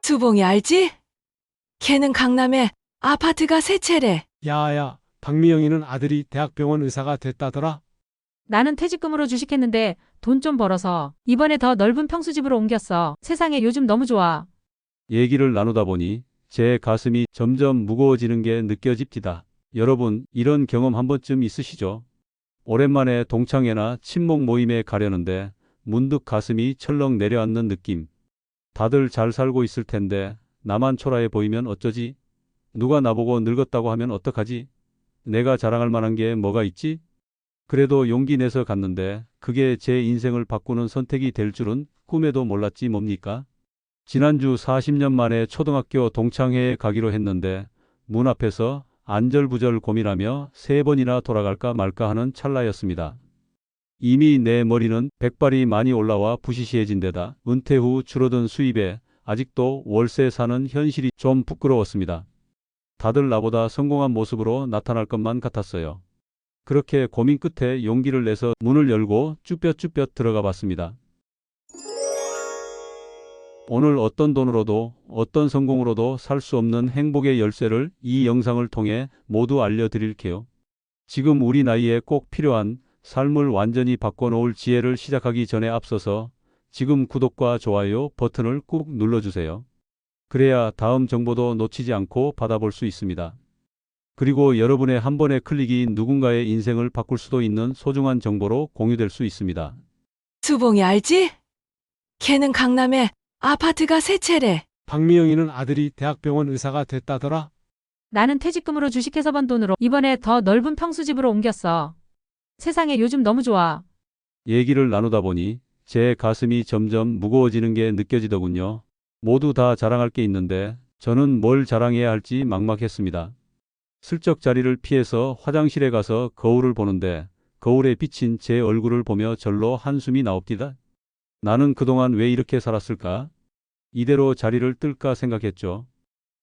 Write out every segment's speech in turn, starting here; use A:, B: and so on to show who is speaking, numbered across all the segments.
A: 수봉이 알지? 걔는 강남에 아파트가 세 채래.
B: 야야, 박미영이는 아들이 대학병원 의사가 됐다더라?
C: 나는 퇴직금으로 주식했는데 돈 좀 벌어서 이번에 더 넓은 평수집으로 옮겼어. 세상에 요즘 너무 좋아.
D: 얘기를 나누다 보니 제 가슴이 점점 무거워지는 게 느껴집니다. 여러분, 이런 경험 한 번쯤 있으시죠? 오랜만에 동창회나 친목 모임에 가려는데 문득 가슴이 철렁 내려앉는 느낌. 다들 잘 살고 있을 텐데 나만 초라해 보이면 어쩌지? 누가 나보고 늙었다고 하면 어떡하지? 내가 자랑할 만한 게 뭐가 있지? 그래도 용기 내서 갔는데 그게 제 인생을 바꾸는 선택이 될 줄은 꿈에도 몰랐지 뭡니까? 지난주 40년 만에 초등학교 동창회에 가기로 했는데 문 앞에서 안절부절 고민하며 3번이나 돌아갈까 말까 하는 찰나였습니다. 이미 내 머리는 백발이 많이 올라와 부시시해진 데다 은퇴 후 줄어든 수입에 아직도 월세 사는 현실이 좀 부끄러웠습니다. 다들 나보다 성공한 모습으로 나타날 것만 같았어요. 그렇게 고민 끝에 용기를 내서 문을 열고 쭈뼛쭈뼛 들어가 봤습니다. 오늘 어떤 돈으로도 어떤 성공으로도 살 수 없는 행복의 열쇠를 이 영상을 통해 모두 알려드릴게요. 지금 우리 나이에 꼭 필요한 삶을 완전히 바꿔놓을 지혜를 시작하기 전에 앞서서 지금 구독과 좋아요 버튼을 꾹 눌러주세요. 그래야 다음 정보도 놓치지 않고 받아볼 수 있습니다. 그리고 여러분의 한 번의 클릭이 누군가의 인생을 바꿀 수도 있는 소중한 정보로 공유될 수 있습니다.
A: 수봉이 알지? 걔는 강남에 아파트가 세 채래.
B: 박미영이는 아들이 대학병원 의사가 됐다더라?
C: 나는 퇴직금으로 주식해서 번 돈으로 이번에 더 넓은 평수집으로 옮겼어. 세상에 요즘 너무 좋아.
D: 얘기를 나누다 보니 제 가슴이 점점 무거워지는 게 느껴지더군요. 모두 다 자랑할 게 있는데 저는 뭘 자랑해야 할지 막막했습니다. 슬쩍 자리를 피해서 화장실에 가서 거울을 보는데 거울에 비친 제 얼굴을 보며 절로 한숨이 나옵니다. 나는 그동안 왜 이렇게 살았을까? 이대로 자리를 뜰까 생각했죠.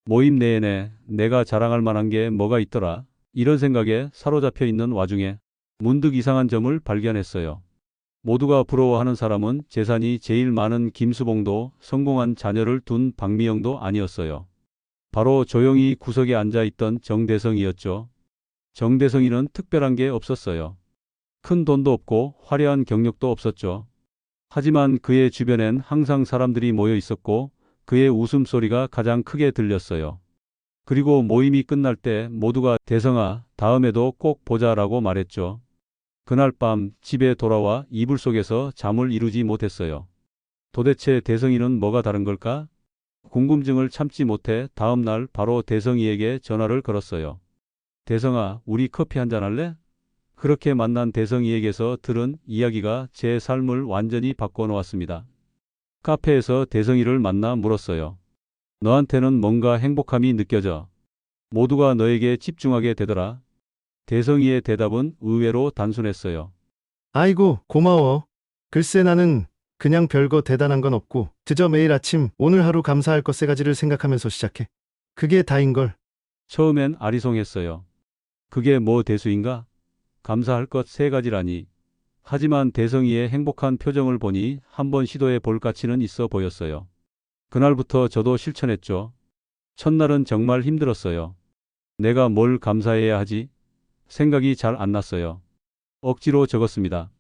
D: 모임 내내 내가 자랑할 만한 게 뭐가 있더라? 이런 생각에 사로잡혀 있는 와중에 문득 이상한 점을 발견했어요. 모두가 부러워하는 사람은 재산이 제일 많은 김수봉도 성공한 자녀를 둔 박미영도 아니었어요. 바로 조용히 구석에 앉아있던 정대성이었죠. 정대성이는 특별한 게 없었어요. 큰 돈도 없고 화려한 경력도 없었죠. 하지만 그의 주변엔 항상 사람들이 모여 있었고 그의 웃음소리가 가장 크게 들렸어요. 그리고 모임이 끝날 때 모두가 대성아, 다음에도 꼭 보자라고 말했죠. 그날 밤 집에 돌아와 이불 속에서 잠을 이루지 못했어요. 도대체 대성이는 뭐가 다른 걸까? 궁금증을 참지 못해 다음 날 바로 대성이에게 전화를 걸었어요. 대성아, 우리 커피 한잔 할래? 그렇게 만난 대성이에게서 들은 이야기가 제 삶을 완전히 바꿔놓았습니다. 카페에서 대성이를 만나 물었어요. 너한테는 뭔가 행복함이 느껴져. 모두가 너에게 집중하게 되더라. 대성이의 대답은 의외로 단순했어요.
E: 아이고, 고마워. 글쎄 나는 그냥 별거 대단한 건 없고 그저 매일 아침 오늘 하루 감사할 것 세 가지를 생각하면서 시작해. 그게 다인걸.
D: 처음엔 아리송했어요. 그게 뭐 대수인가? 감사할 것 3가지라니. 하지만 대성이의 행복한 표정을 보니 한번 시도해 볼 가치는 있어 보였어요. 그날부터 저도 실천했죠. 첫날은 정말 힘들었어요. 내가 뭘 감사해야 하지? 생각이 잘 안 났어요. 억지로 적었습니다.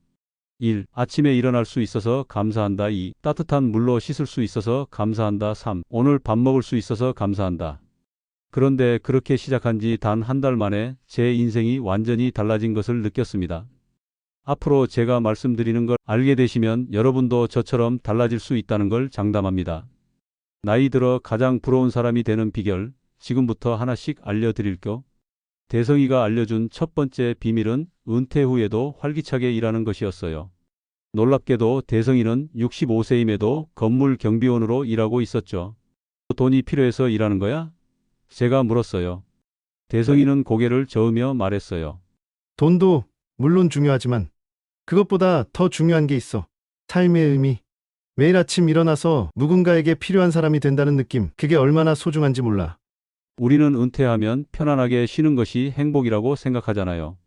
D: 1. 아침에 일어날 수 있어서 감사한다. 2. 따뜻한 물로 씻을 수 있어서 감사한다. 3. 오늘 밥 먹을 수 있어서 감사한다. 그런데 그렇게 시작한 지 단 한 달 만에 제 인생이 완전히 달라진 것을 느꼈습니다. 앞으로 제가 말씀드리는 걸 알게 되시면 여러분도 저처럼 달라질 수 있다는 걸 장담합니다. 나이 들어 가장 부러운 사람이 되는 비결, 지금부터 하나씩 알려드릴게요. 대성이가 알려준 첫 번째 비밀은 은퇴 후에도 활기차게 일하는 것이었어요. 놀랍게도 대성이는 65세임에도 건물 경비원으로 일하고 있었죠. 돈이 필요해서 일하는 거야? 제가 물었어요. 대성이는 고개를 저으며 말했어요.
E: 돈도 물론 중요하지만 그것보다 더 중요한 게 있어. 삶의 의미. 매일 아침 일어나서 누군가에게 필요한 사람이 된다는 느낌. 그게 얼마나 소중한지 몰라.
D: 우리는 은퇴하면 편안하게 쉬는 것이 행복이라고 생각하잖아요.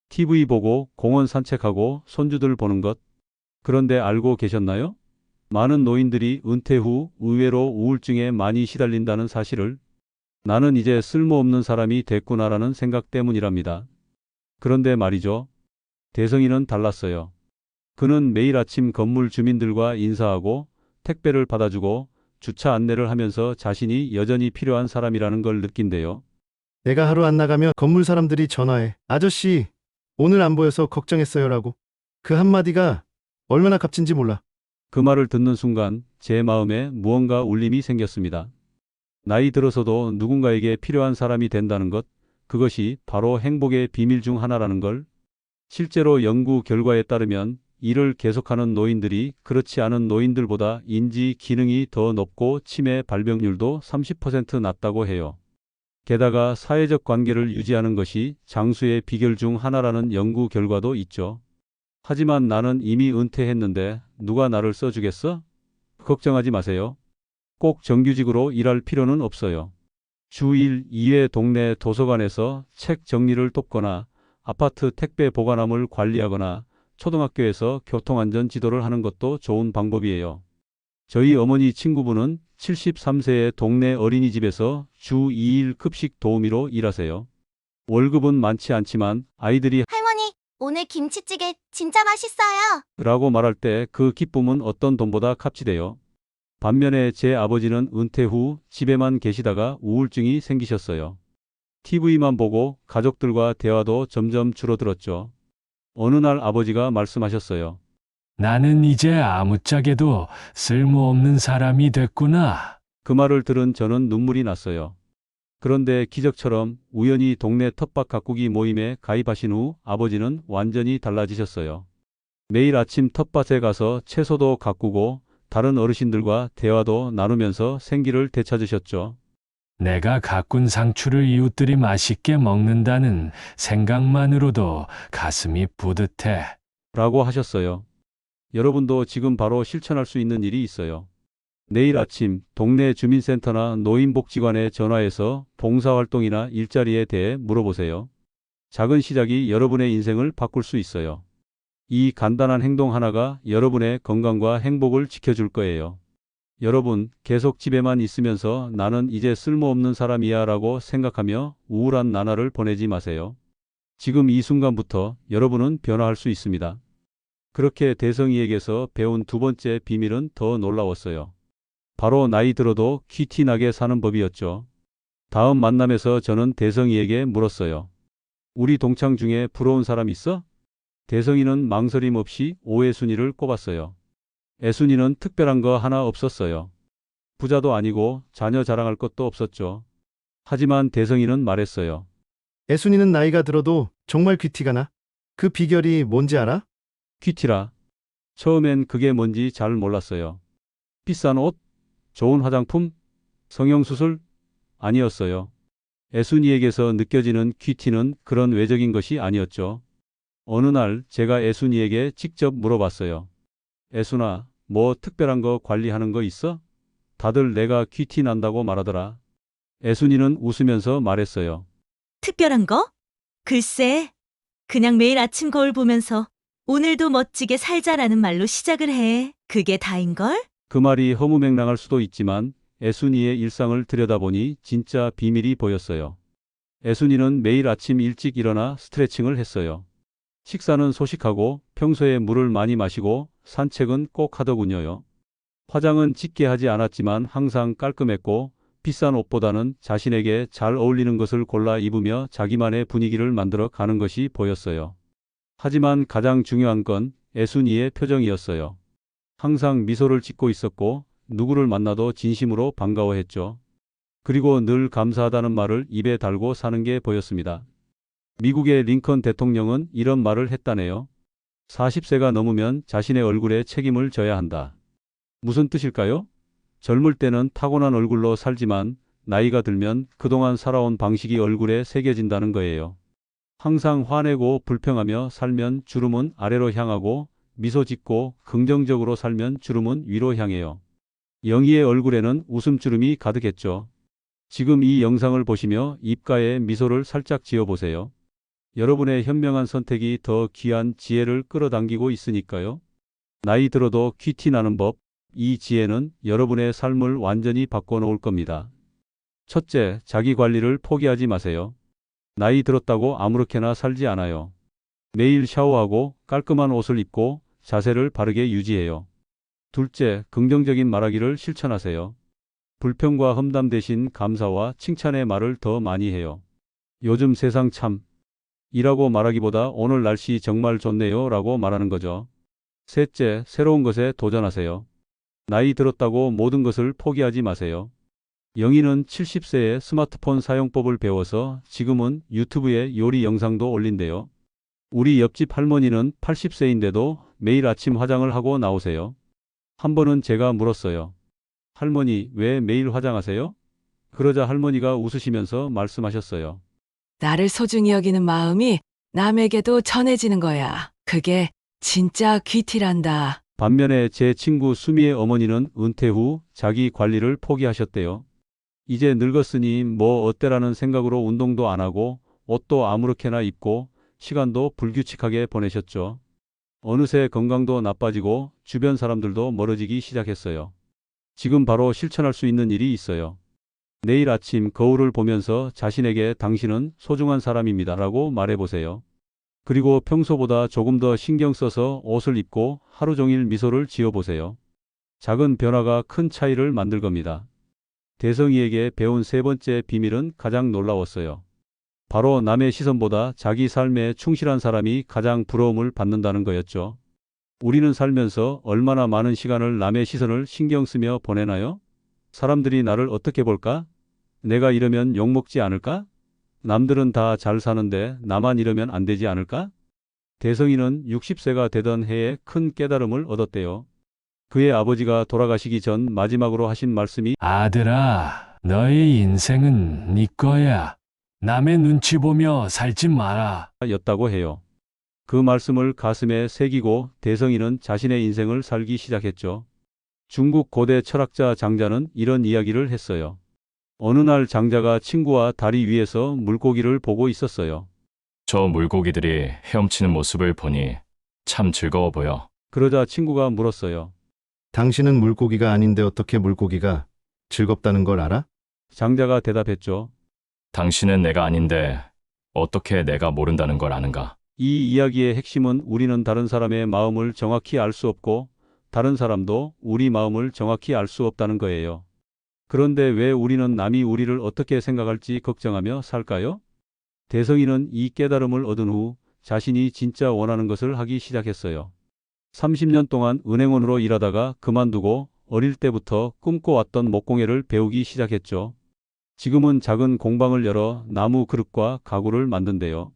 D: TV 보고 공원 산책하고 손주들 보는 것. 그런데 알고 계셨나요? 많은 노인들이 은퇴 후 의외로 우울증에 많이 시달린다는 사실을 나는 이제 쓸모없는 사람이 됐구나라는 생각 때문이랍니다. 그런데 말이죠. 대성이는 달랐어요. 그는 매일 아침 건물 주민들과 인사하고 택배를 받아주고 주차 안내를 하면서 자신이 여전히 필요한 사람이라는 걸 느낀대요.
E: 내가 하루 안 나가면 건물 사람들이 전화해. 아저씨, 오늘 안 보여서 걱정했어요라고. 그 한마디가 얼마나 값진지 몰라.
D: 그 말을 듣는 순간 제 마음에 무언가 울림이 생겼습니다. 나이 들어서도 누군가에게 필요한 사람이 된다는 것, 그것이 바로 행복의 비밀 중 하나라는 걸. 실제로 연구 결과에 따르면 일을 계속하는 노인들이 그렇지 않은 노인들보다 인지 기능이 더 높고 치매 발병률도 30% 낮다고 해요. 게다가 사회적 관계를 유지하는 것이 장수의 비결 중 하나라는 연구 결과도 있죠. 하지만 나는 이미 은퇴했는데 누가 나를 써주겠어? 걱정하지 마세요. 꼭 정규직으로 일할 필요는 없어요. 주 1, 2회 동네 도서관에서 책 정리를 돕거나 아파트 택배 보관함을 관리하거나 초등학교에서 교통안전 지도를 하는 것도 좋은 방법이에요. 저희 어머니 친구분은 73세의 동네 어린이집에서 주 2일 급식 도우미로 일하세요. 월급은 많지 않지만 아이들이
F: 할머니, 오늘 김치찌개 진짜 맛있어요.
D: 라고 말할 때 그 기쁨은 어떤 돈보다 값지대요. 반면에 제 아버지는 은퇴 후 집에만 계시다가 우울증이 생기셨어요. TV만 보고 가족들과 대화도 점점 줄어들었죠. 어느 날 아버지가 말씀하셨어요.
G: 나는 이제 아무짝에도 쓸모없는 사람이 됐구나.
D: 그 말을 들은 저는 눈물이 났어요. 그런데 기적처럼 우연히 동네 텃밭 가꾸기 모임에 가입하신 후 아버지는 완전히 달라지셨어요. 매일 아침 텃밭에 가서 채소도 가꾸고 다른 어르신들과 대화도 나누면서 생기를 되찾으셨죠.
G: 내가 가꾼 상추를 이웃들이 맛있게 먹는다는 생각만으로도 가슴이 뿌듯해.
D: 라고 하셨어요. 여러분도 지금 바로 실천할 수 있는 일이 있어요. 내일 아침 동네 주민센터나 노인복지관에 전화해서 봉사활동이나 일자리에 대해 물어보세요. 작은 시작이 여러분의 인생을 바꿀 수 있어요. 이 간단한 행동 하나가 여러분의 건강과 행복을 지켜줄 거예요. 여러분, 계속 집에만 있으면서 나는 이제 쓸모없는 사람이야 라고 생각하며 우울한 나날을 보내지 마세요. 지금 이 순간부터 여러분은 변화할 수 있습니다. 그렇게 대성이에게서 배운 두 번째 비밀은 더 놀라웠어요. 바로 나이 들어도 퀴티 나게 사는 법이었죠. 다음 만남에서 저는 대성이에게 물었어요. 우리 동창 중에 부러운 사람 있어? 대성이는 망설임 없이 오해순이를 꼽았어요. 애순이는 특별한 거 하나 없었어요. 부자도 아니고 자녀 자랑할 것도 없었죠. 하지만 대성이는 말했어요.
E: 애순이는 나이가 들어도 정말 귀티가 나. 그 비결이 뭔지 알아?
D: 퀴티라. 처음엔 그게 뭔지 잘 몰랐어요. 비싼 옷? 좋은 화장품? 성형수술? 아니었어요. 애순이에게서 느껴지는 퀴티는 그런 외적인 것이 아니었죠. 어느 날 제가 애순이에게 직접 물어봤어요. 애순아, 뭐 특별한 거 관리하는 거 있어? 다들 내가 퀴티 난다고 말하더라. 애순이는 웃으면서 말했어요.
H: 특별한 거? 글쎄, 그냥 매일 아침 거울 보면서 오늘도 멋지게 살자라는 말로 시작을 해. 그게 다인걸?
D: 그 말이 허무맹랑할 수도 있지만 애순이의 일상을 들여다보니 진짜 비밀이 보였어요. 애순이는 매일 아침 일찍 일어나 스트레칭을 했어요. 식사는 소식하고 평소에 물을 많이 마시고 산책은 꼭 하더군요. 화장은 짙게 하지 않았지만 항상 깔끔했고 비싼 옷보다는 자신에게 잘 어울리는 것을 골라 입으며 자기만의 분위기를 만들어 가는 것이 보였어요. 하지만 가장 중요한 건 애순이의 표정이었어요. 항상 미소를 짓고 있었고 누구를 만나도 진심으로 반가워했죠. 그리고 늘 감사하다는 말을 입에 달고 사는 게 보였습니다. 미국의 링컨 대통령은 이런 말을 했다네요. 40세가 넘으면 자신의 얼굴에 책임을 져야 한다. 무슨 뜻일까요? 젊을 때는 타고난 얼굴로 살지만 나이가 들면 그동안 살아온 방식이 얼굴에 새겨진다는 거예요. 항상 화내고 불평하며 살면 주름은 아래로 향하고 미소 짓고 긍정적으로 살면 주름은 위로 향해요. 영희의 얼굴에는 웃음주름이 가득했죠. 지금 이 영상을 보시며 입가에 미소를 살짝 지어보세요. 여러분의 현명한 선택이 더 귀한 지혜를 끌어당기고 있으니까요. 나이 들어도 퀴티 나는 법, 이 지혜는 여러분의 삶을 완전히 바꿔놓을 겁니다. 첫째, 자기 관리를 포기하지 마세요. 나이 들었다고 아무렇게나 살지 않아요. 매일 샤워하고 깔끔한 옷을 입고 자세를 바르게 유지해요. 둘째, 긍정적인 말하기를 실천하세요. 불평과 험담 대신 감사와 칭찬의 말을 더 많이 해요. 요즘 세상 참 이라고 말하기보다 오늘 날씨 정말 좋네요 라고 말하는 거죠. 셋째, 새로운 것에 도전하세요. 나이 들었다고 모든 것을 포기하지 마세요. 영희는 70세에 스마트폰 사용법을 배워서 지금은 유튜브에 요리 영상도 올린대요. 우리 옆집 할머니는 80세인데도 매일 아침 화장을 하고 나오세요. 한 번은 제가 물었어요. 할머니, 왜 매일 화장하세요? 그러자 할머니가 웃으시면서 말씀하셨어요.
A: 나를 소중히 여기는 마음이 남에게도 전해지는 거야. 그게 진짜 귀티란다.
D: 반면에 제 친구 수미의 어머니는 은퇴 후 자기 관리를 포기하셨대요. 이제 늙었으니 뭐 어때라는 생각으로 운동도 안 하고 옷도 아무렇게나 입고 시간도 불규칙하게 보내셨죠. 어느새 건강도 나빠지고 주변 사람들도 멀어지기 시작했어요. 지금 바로 실천할 수 있는 일이 있어요. 내일 아침 거울을 보면서 자신에게 당신은 소중한 사람입니다 라고 말해보세요. 그리고 평소보다 조금 더 신경 써서 옷을 입고 하루 종일 미소를 지어보세요. 작은 변화가 큰 차이를 만들 겁니다. 대성이에게 배운 세 번째 비밀은 가장 놀라웠어요. 바로 남의 시선보다 자기 삶에 충실한 사람이 가장 부러움을 받는다는 거였죠. 우리는 살면서 얼마나 많은 시간을 남의 시선을 신경 쓰며 보내나요? 사람들이 나를 어떻게 볼까? 내가 이러면 욕먹지 않을까? 남들은 다 잘 사는데 나만 이러면 안 되지 않을까? 대성이는 60세가 되던 해에 큰 깨달음을 얻었대요. 그의 아버지가 돌아가시기 전 마지막으로 하신 말씀이
G: 아들아, 너의 인생은 네 거야. 남의 눈치 보며 살지 마라.
D: 였다고 해요. 그 말씀을 가슴에 새기고 대성이는 자신의 인생을 살기 시작했죠. 중국 고대 철학자 장자는 이런 이야기를 했어요. 어느 날 장자가 친구와 다리 위에서 물고기를 보고 있었어요.
I: 저 물고기들이 헤엄치는 모습을 보니 참 즐거워 보여.
D: 그러자 친구가 물었어요.
E: 당신은 물고기가 아닌데 어떻게 물고기가 즐겁다는 걸 알아?
D: 장자가 대답했죠.
I: 당신은 내가 아닌데 어떻게 내가 모른다는 걸 아는가?
D: 이 이야기의 핵심은 우리는 다른 사람의 마음을 정확히 알 수 없고 다른 사람도 우리 마음을 정확히 알 수 없다는 거예요. 그런데 왜 우리는 남이 우리를 어떻게 생각할지 걱정하며 살까요? 대성이는 이 깨달음을 얻은 후 자신이 진짜 원하는 것을 하기 시작했어요. 30년 동안 은행원으로 일하다가 그만두고 어릴 때부터 꿈꿔왔던 목공예를 배우기 시작했죠. 지금은 작은 공방을 열어 나무 그릇과 가구를 만든대요.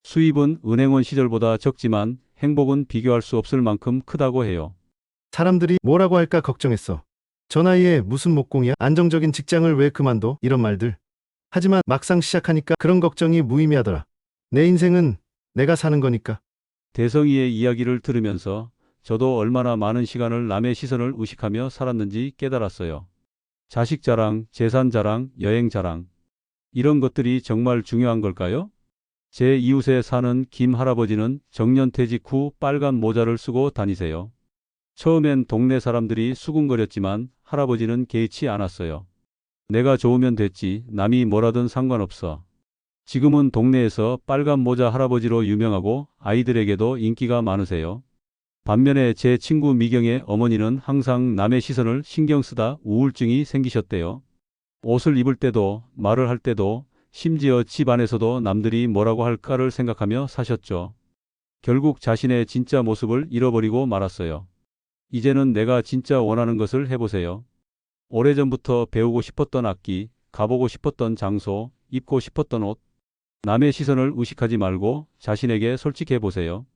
D: 수입은 은행원 시절보다 적지만 행복은 비교할 수 없을 만큼 크다고 해요.
E: 사람들이 뭐라고 할까 걱정했어. 저 나이에 무슨 목공이야? 안정적인 직장을 왜 그만둬? 이런 말들. 하지만 막상 시작하니까 그런 걱정이 무의미하더라. 내 인생은 내가 사는 거니까.
D: 대성이의 이야기를 들으면서 저도 얼마나 많은 시간을 남의 시선을 의식하며 살았는지 깨달았어요. 자식 자랑, 재산 자랑, 여행 자랑. 이런 것들이 정말 중요한 걸까요? 제 이웃에 사는 김 할아버지는 정년퇴직 후 빨간 모자를 쓰고 다니세요. 처음엔 동네 사람들이 수군거렸지만 할아버지는 개의치 않았어요. 내가 좋으면 됐지, 남이 뭐라든 상관없어. 지금은 동네에서 빨간 모자 할아버지로 유명하고 아이들에게도 인기가 많으세요. 반면에 제 친구 미경의 어머니는 항상 남의 시선을 신경 쓰다 우울증이 생기셨대요. 옷을 입을 때도 말을 할 때도 심지어 집 안에서도 남들이 뭐라고 할까를 생각하며 사셨죠. 결국 자신의 진짜 모습을 잃어버리고 말았어요. 이제는 내가 진짜 원하는 것을 해보세요. 오래전부터 배우고 싶었던 악기, 가보고 싶었던 장소, 입고 싶었던 옷. 남의 시선을 의식하지 말고 자신에게 솔직해보세요.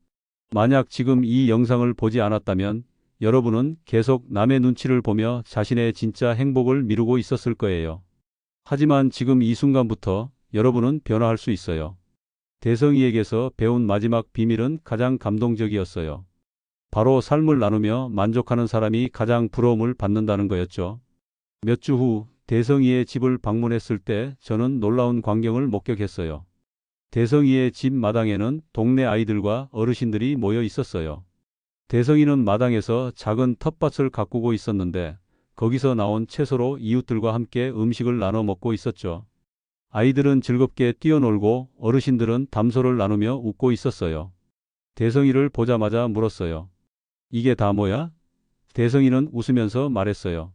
D: 만약 지금 이 영상을 보지 않았다면 여러분은 계속 남의 눈치를 보며 자신의 진짜 행복을 미루고 있었을 거예요. 하지만 지금 이 순간부터 여러분은 변화할 수 있어요. 대성이에게서 배운 마지막 비밀은 가장 감동적이었어요. 바로 삶을 나누며 만족하는 사람이 가장 부러움을 받는다는 거였죠. 몇 주 후 대성이의 집을 방문했을 때 저는 놀라운 광경을 목격했어요. 대성이의 집 마당에는 동네 아이들과 어르신들이 모여 있었어요. 대성이는 마당에서 작은 텃밭을 가꾸고 있었는데 거기서 나온 채소로 이웃들과 함께 음식을 나눠 먹고 있었죠. 아이들은 즐겁게 뛰어놀고 어르신들은 담소를 나누며 웃고 있었어요. 대성이를 보자마자 물었어요. 이게 다 뭐야? 대성이는 웃으면서 말했어요.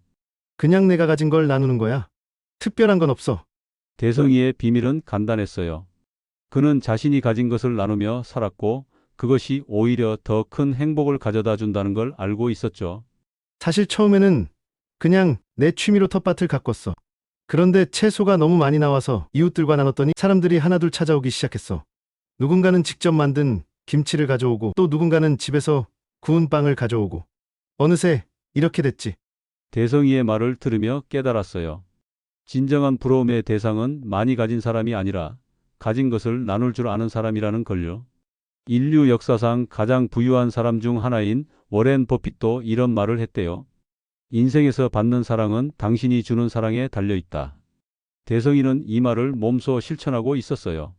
E: 그냥 내가 가진 걸 나누는 거야. 특별한 건 없어.
D: 대성이의 비밀은 간단했어요. 그는 자신이 가진 것을 나누며 살았고 그것이 오히려 더 큰 행복을 가져다 준다는 걸 알고 있었죠.
E: 사실 처음에는 그냥 내 취미로 텃밭을 가꿨어. 그런데 채소가 너무 많이 나와서 이웃들과 나눴더니 사람들이 하나둘 찾아오기 시작했어. 누군가는 직접 만든 김치를 가져오고 또 누군가는 집에서 구운 빵을 가져오고 어느새 이렇게 됐지.
D: 대성이의 말을 들으며 깨달았어요. 진정한 부러움의 대상은 많이 가진 사람이 아니라 가진 것을 나눌 줄 아는 사람이라는 걸요. 인류 역사상 가장 부유한 사람 중 하나인 워렌 버핏도 이런 말을 했대요. 인생에서 받는 사랑은 당신이 주는 사랑에 달려있다. 대성이는 이 말을 몸소 실천하고 있었어요.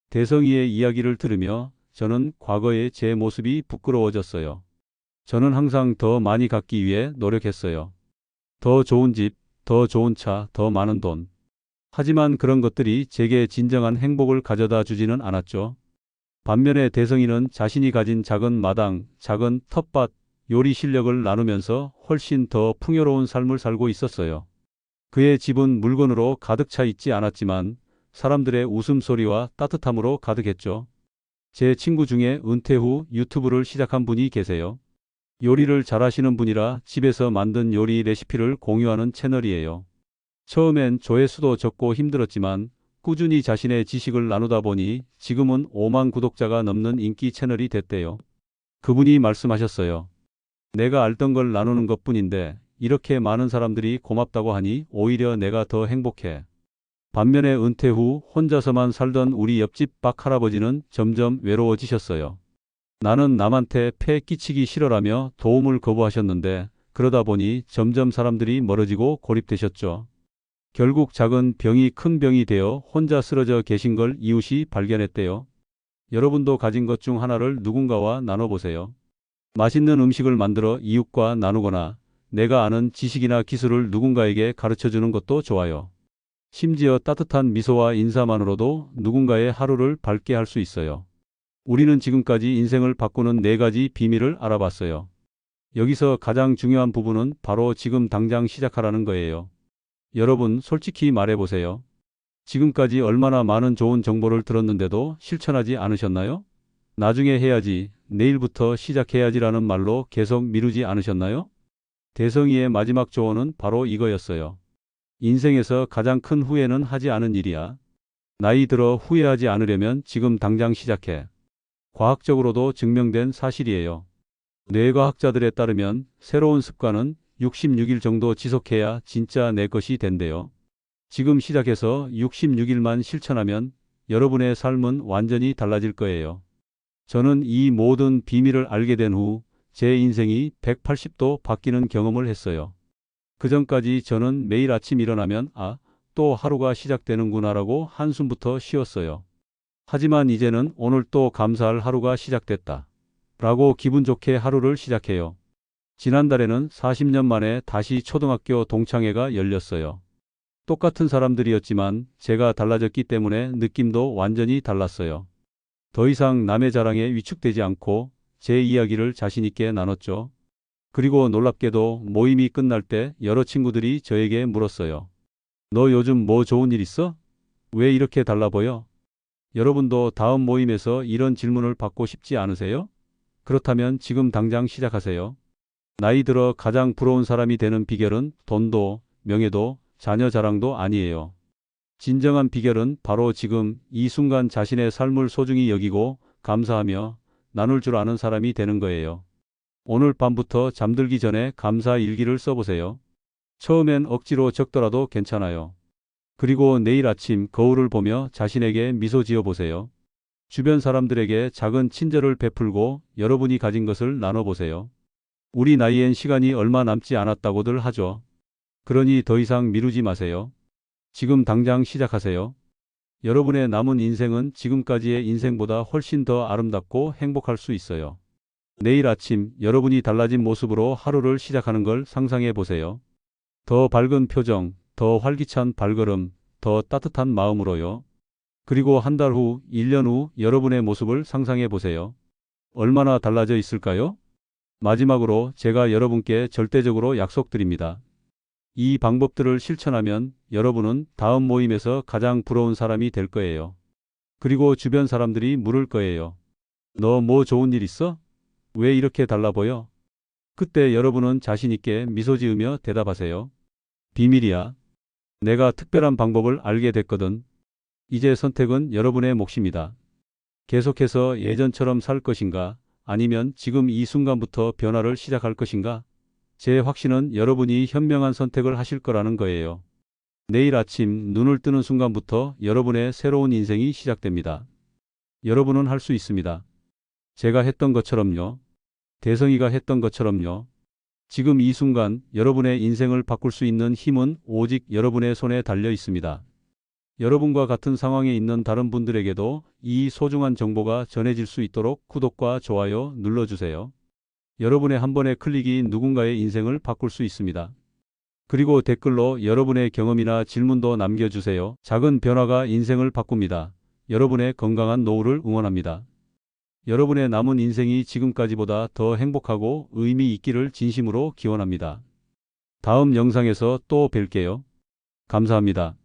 D: 대성이의 이야기를 들으며 저는 과거의 제 모습이 부끄러워졌어요. 저는 항상 더 많이 갖기 위해 노력했어요. 더 좋은 집, 더 좋은 차, 더 많은 돈. 하지만 그런 것들이 제게 진정한 행복을 가져다 주지는 않았죠. 반면에 대성이는 자신이 가진 작은 마당, 작은 텃밭, 요리 실력을 나누면서 훨씬 더 풍요로운 삶을 살고 있었어요. 그의 집은 물건으로 가득 차 있지 않았지만 사람들의 웃음소리와 따뜻함으로 가득했죠. 제 친구 중에 은퇴 후 유튜브를 시작한 분이 계세요. 요리를 잘하시는 분이라 집에서 만든 요리 레시피를 공유하는 채널이에요. 처음엔 조회수도 적고 힘들었지만 꾸준히 자신의 지식을 나누다 보니 지금은 5만 구독자가 넘는 인기 채널이 됐대요. 그분이 말씀하셨어요. 내가 알던 걸 나누는 것뿐인데 이렇게 많은 사람들이 고맙다고 하니 오히려 내가 더 행복해. 반면에 은퇴 후 혼자서만 살던 우리 옆집 박 할아버지는 점점 외로워지셨어요. 나는 남한테 폐 끼치기 싫어라며 도움을 거부하셨는데 그러다 보니 점점 사람들이 멀어지고 고립되셨죠. 결국 작은 병이 큰 병이 되어 혼자 쓰러져 계신 걸 이웃이 발견했대요. 여러분도 가진 것 중 하나를 누군가와 나눠보세요. 맛있는 음식을 만들어 이웃과 나누거나 내가 아는 지식이나 기술을 누군가에게 가르쳐주는 것도 좋아요. 심지어 따뜻한 미소와 인사만으로도 누군가의 하루를 밝게 할 수 있어요. 우리는 지금까지 인생을 바꾸는 4가지 비밀을 알아봤어요. 여기서 가장 중요한 부분은 바로 지금 당장 시작하라는 거예요. 여러분, 솔직히 말해보세요. 지금까지 얼마나 많은 좋은 정보를 들었는데도 실천하지 않으셨나요? 나중에 해야지, 내일부터 시작해야지라는 말로 계속 미루지 않으셨나요? 대성이의 마지막 조언은 바로 이거였어요. 인생에서 가장 큰 후회는 하지 않은 일이야. 나이 들어 후회하지 않으려면 지금 당장 시작해. 과학적으로도 증명된 사실이에요. 뇌과학자들에 따르면 새로운 습관은 66일 정도 지속해야 진짜 내 것이 된대요. 지금 시작해서 66일만 실천하면 여러분의 삶은 완전히 달라질 거예요. 저는 이 모든 비밀을 알게 된 후 제 인생이 180도 바뀌는 경험을 했어요. 그전까지 저는 매일 아침 일어나면 또 하루가 시작되는구나라고 한숨부터 쉬었어요. 하지만 이제는 오늘 또 감사할 하루가 시작됐다 라고 기분 좋게 하루를 시작해요. 지난달에는 40년 만에 다시 초등학교 동창회가 열렸어요. 똑같은 사람들이었지만 제가 달라졌기 때문에 느낌도 완전히 달랐어요. 더 이상 남의 자랑에 위축되지 않고 제 이야기를 자신 있게 나눴죠. 그리고 놀랍게도 모임이 끝날 때 여러 친구들이 저에게 물었어요. 너 요즘 뭐 좋은 일 있어? 왜 이렇게 달라 보여? 여러분도 다음 모임에서 이런 질문을 받고 싶지 않으세요? 그렇다면 지금 당장 시작하세요. 나이 들어 가장 부러운 사람이 되는 비결은 돈도, 명예도, 자녀 자랑도 아니에요. 진정한 비결은 바로 지금 이 순간 자신의 삶을 소중히 여기고 감사하며 나눌 줄 아는 사람이 되는 거예요. 오늘 밤부터 잠들기 전에 감사 일기를 써보세요. 처음엔 억지로 적더라도 괜찮아요. 그리고 내일 아침 거울을 보며 자신에게 미소 지어보세요. 주변 사람들에게 작은 친절을 베풀고 여러분이 가진 것을 나눠보세요. 우리 나이엔 시간이 얼마 남지 않았다고들 하죠. 그러니 더 이상 미루지 마세요. 지금 당장 시작하세요. 여러분의 남은 인생은 지금까지의 인생보다 훨씬 더 아름답고 행복할 수 있어요. 내일 아침 여러분이 달라진 모습으로 하루를 시작하는 걸 상상해 보세요. 더 밝은 표정, 더 활기찬 발걸음, 더 따뜻한 마음으로요. 그리고 한 달 후, 1년 후 여러분의 모습을 상상해 보세요. 얼마나 달라져 있을까요? 마지막으로 제가 여러분께 절대적으로 약속드립니다. 이 방법들을 실천하면 여러분은 다음 모임에서 가장 부러운 사람이 될 거예요. 그리고 주변 사람들이 물을 거예요. 너 뭐 좋은 일 있어? 왜 이렇게 달라 보여? 그때 여러분은 자신 있게 미소 지으며 대답하세요. 비밀이야. 내가 특별한 방법을 알게 됐거든. 이제 선택은 여러분의 몫입니다. 계속해서 예전처럼 살 것인가? 아니면 지금 이 순간부터 변화를 시작할 것인가? 제 확신은 여러분이 현명한 선택을 하실 거라는 거예요. 내일 아침 눈을 뜨는 순간부터 여러분의 새로운 인생이 시작됩니다. 여러분은 할 수 있습니다. 제가 했던 것처럼요. 대성이가 했던 것처럼요. 지금 이 순간 여러분의 인생을 바꿀 수 있는 힘은 오직 여러분의 손에 달려 있습니다. 여러분과 같은 상황에 있는 다른 분들에게도 이 소중한 정보가 전해질 수 있도록 구독과 좋아요 눌러주세요. 여러분의 한 번의 클릭이 누군가의 인생을 바꿀 수 있습니다. 그리고 댓글로 여러분의 경험이나 질문도 남겨주세요. 작은 변화가 인생을 바꿉니다. 여러분의 건강한 노후를 응원합니다. 여러분의 남은 인생이 지금까지보다 더 행복하고 의미 있기를 진심으로 기원합니다. 다음 영상에서 또 뵐게요. 감사합니다.